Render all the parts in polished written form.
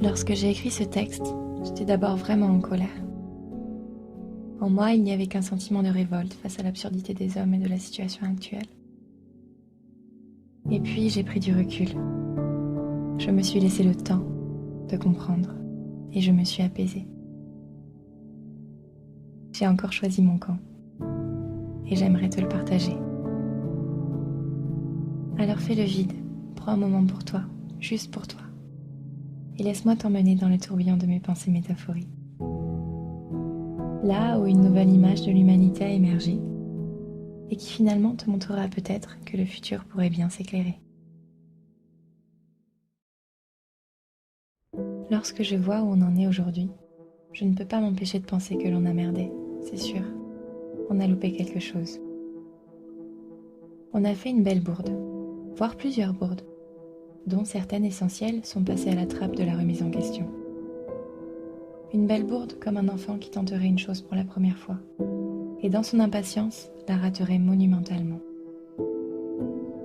Lorsque j'ai écrit ce texte, j'étais d'abord vraiment en colère. En moi, il n'y avait qu'un sentiment de révolte face à l'absurdité des hommes et de la situation actuelle. Et puis, j'ai pris du recul. Je me suis laissé le temps de comprendre et je me suis apaisée. J'ai encore choisi mon camp et j'aimerais te le partager. Alors fais le vide, prends un moment pour toi, juste pour toi, et laisse-moi t'emmener dans le tourbillon de mes pensées métaphoriques. Là où une nouvelle image de l'humanité a émergé, et qui finalement te montrera peut-être que le futur pourrait bien s'éclairer. Lorsque je vois où on en est aujourd'hui, je ne peux pas m'empêcher de penser que l'on a merdé, c'est sûr. On a loupé quelque chose. On a fait une belle bourde, voire plusieurs bourdes, dont certaines essentielles sont passées à la trappe de la remise en question. Une belle bourde comme un enfant qui tenterait une chose pour la première fois, et dans son impatience, la raterait monumentalement.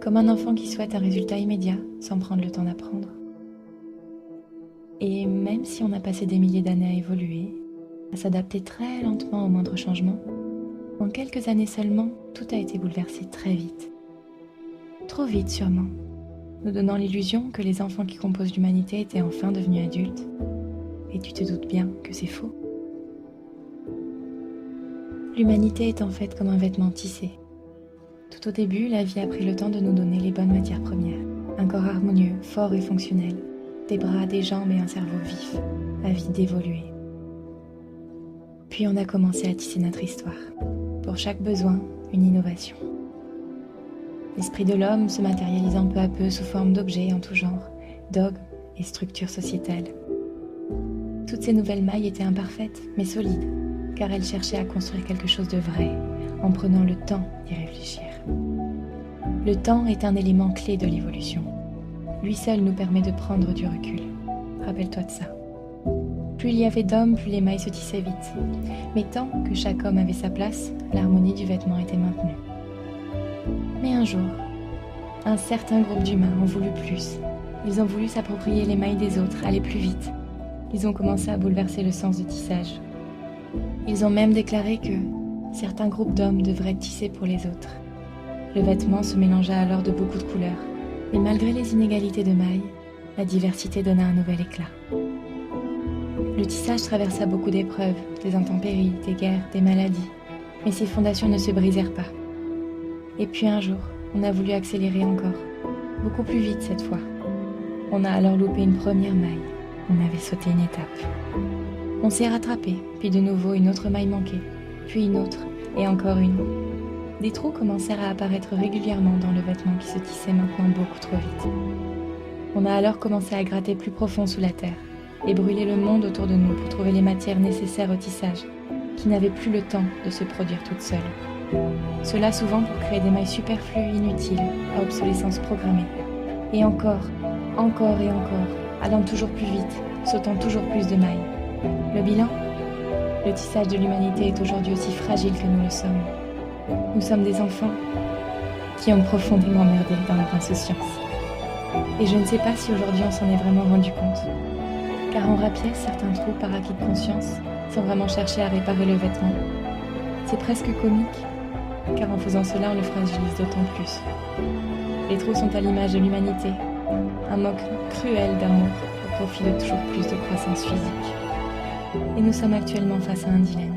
Comme un enfant qui souhaite un résultat immédiat, sans prendre le temps d'apprendre. Et même si on a passé des milliers d'années à évoluer, à s'adapter très lentement au moindre changement, en quelques années seulement, tout a été bouleversé très vite. Trop vite sûrement, nous donnant l'illusion que les enfants qui composent l'humanité étaient enfin devenus adultes. Et tu te doutes bien que c'est faux. L'humanité est en fait comme un vêtement tissé. Tout au début, la vie a pris le temps de nous donner les bonnes matières premières. Un corps harmonieux, fort et fonctionnel. Des bras, des jambes et un cerveau vif, avide d'évoluer. Puis on a commencé à tisser notre histoire. Pour chaque besoin, une innovation. L'esprit de l'homme se matérialisant peu à peu sous forme d'objets en tout genre, dogmes et structures sociétales. Toutes ces nouvelles mailles étaient imparfaites, mais solides, car elles cherchaient à construire quelque chose de vrai, en prenant le temps d'y réfléchir. Le temps est un élément clé de l'évolution. Lui seul nous permet de prendre du recul. Rappelle-toi de ça. Plus il y avait d'hommes, plus les mailles se tissaient vite. Mais tant que chaque homme avait sa place, l'harmonie du vêtement était maintenue. Mais un jour, un certain groupe d'humains ont voulu plus. Ils ont voulu s'approprier les mailles des autres, aller plus vite. Ils ont commencé à bouleverser le sens du tissage. Ils ont même déclaré que certains groupes d'hommes devraient tisser pour les autres. Le vêtement se mélangea alors de beaucoup de couleurs. Et malgré les inégalités de mailles, la diversité donna un nouvel éclat. Le tissage traversa beaucoup d'épreuves, des intempéries, des guerres, des maladies. Mais ses fondations ne se brisèrent pas. Et puis un jour, on a voulu accélérer encore. Beaucoup plus vite cette fois. On a alors loupé une première maille. On avait sauté une étape. On s'est rattrapé, puis de nouveau une autre maille manquée, puis une autre, et encore une. Des trous commencèrent à apparaître régulièrement dans le vêtement qui se tissait maintenant beaucoup trop vite. On a alors commencé à gratter plus profond sous la terre, et brûler le monde autour de nous pour trouver les matières nécessaires au tissage, qui n'avaient plus le temps de se produire toutes seules. Cela souvent pour créer des mailles superflues inutiles, à obsolescence programmée. Et encore et encore, allant toujours plus vite, sautant toujours plus de mailles. Le bilan ? Le tissage de l'humanité est aujourd'hui aussi fragile que nous le sommes. Nous sommes des enfants qui ont profondément merdé dans leur insouciance. Et je ne sais pas si aujourd'hui on s'en est vraiment rendu compte. Car on rapièce certains trous par acquis de conscience, sans vraiment chercher à réparer le vêtement. C'est presque comique, car en faisant cela on le fragilise d'autant plus. Les trous sont à l'image de l'humanité, un manque cruel d'amour au profit de toujours plus de croissance physique. Et nous sommes actuellement face à un dilemme.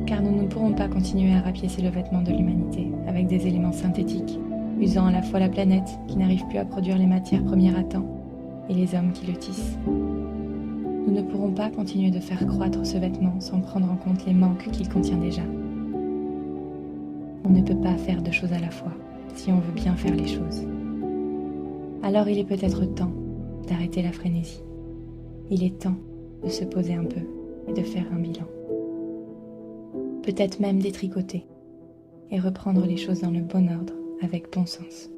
Car nous ne pourrons pas continuer à rapiécer le vêtement de l'humanité avec des éléments synthétiques, usant à la fois la planète qui n'arrive plus à produire les matières premières à temps et les hommes qui le tissent. Nous ne pourrons pas continuer de faire croître ce vêtement sans prendre en compte les manques qu'il contient déjà. On ne peut pas faire deux choses à la fois si on veut bien faire les choses. Alors il est peut-être temps d'arrêter la frénésie. Il est temps de se poser un peu et de faire un bilan. Peut-être même détricoter et reprendre les choses dans le bon ordre avec bon sens.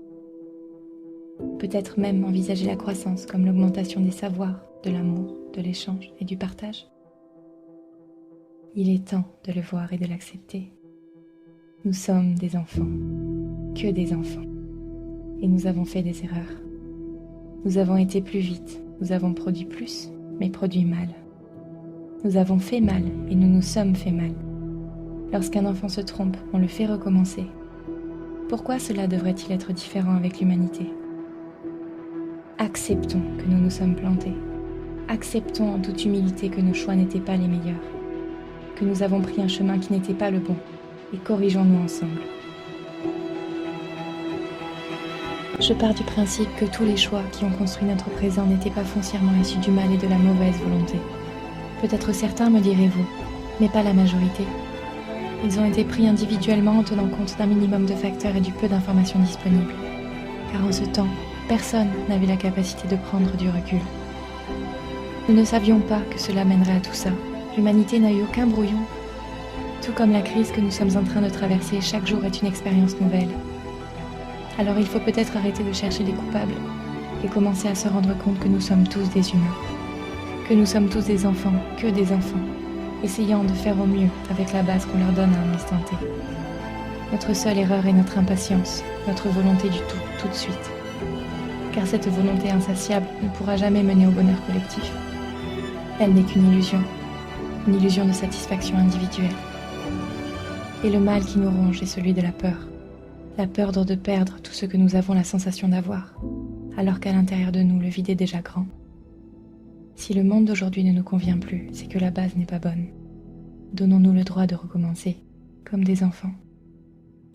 Peut-être même envisager la croissance comme l'augmentation des savoirs, de l'amour, de l'échange et du partage. Il est temps de le voir et de l'accepter. Nous sommes des enfants, que des enfants, et nous avons fait des erreurs. Nous avons été plus vite, Nous avons produit plus, mais produit mal. Nous avons fait mal et nous nous sommes fait mal. Lorsqu'un enfant se trompe, on le fait recommencer. Pourquoi cela devrait-il être différent avec l'humanité ? Acceptons que nous nous sommes plantés. Acceptons en toute humilité que nos choix n'étaient pas les meilleurs, que nous avons pris un chemin qui n'était pas le bon, et corrigeons-nous ensemble. Je pars du principe que tous les choix qui ont construit notre présent n'étaient pas foncièrement issus du mal et de la mauvaise volonté. Peut-être certains, me direz-vous, mais pas la majorité. Ils ont été pris individuellement en tenant compte d'un minimum de facteurs et du peu d'informations disponibles. Car en ce temps, personne n'avait la capacité de prendre du recul. Nous ne savions pas que cela mènerait à tout ça. L'humanité n'a eu aucun brouillon. Tout comme la crise que nous sommes en train de traverser, chaque jour est une expérience nouvelle. Alors il faut peut-être arrêter de chercher des coupables et commencer à se rendre compte que nous sommes tous des humains, que nous sommes tous des enfants, que des enfants, essayant de faire au mieux avec la base qu'on leur donne à un instant T. Notre seule erreur est notre impatience, notre volonté du tout de suite. Car cette volonté insatiable ne pourra jamais mener au bonheur collectif. Elle n'est qu'une illusion de satisfaction individuelle. Et le mal qui nous ronge est celui de la peur de perdre tout ce que nous avons la sensation d'avoir, alors qu'à l'intérieur de nous, le vide est déjà grand. Si le monde d'aujourd'hui ne nous convient plus, c'est que la base n'est pas bonne. Donnons-nous le droit de recommencer, comme des enfants.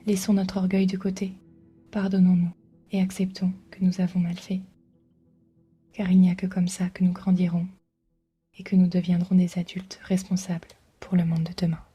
Laissons notre orgueil de côté, pardonnons-nous et acceptons que nous avons mal fait. Car il n'y a que comme ça que nous grandirons et que nous deviendrons des adultes responsables pour le monde de demain.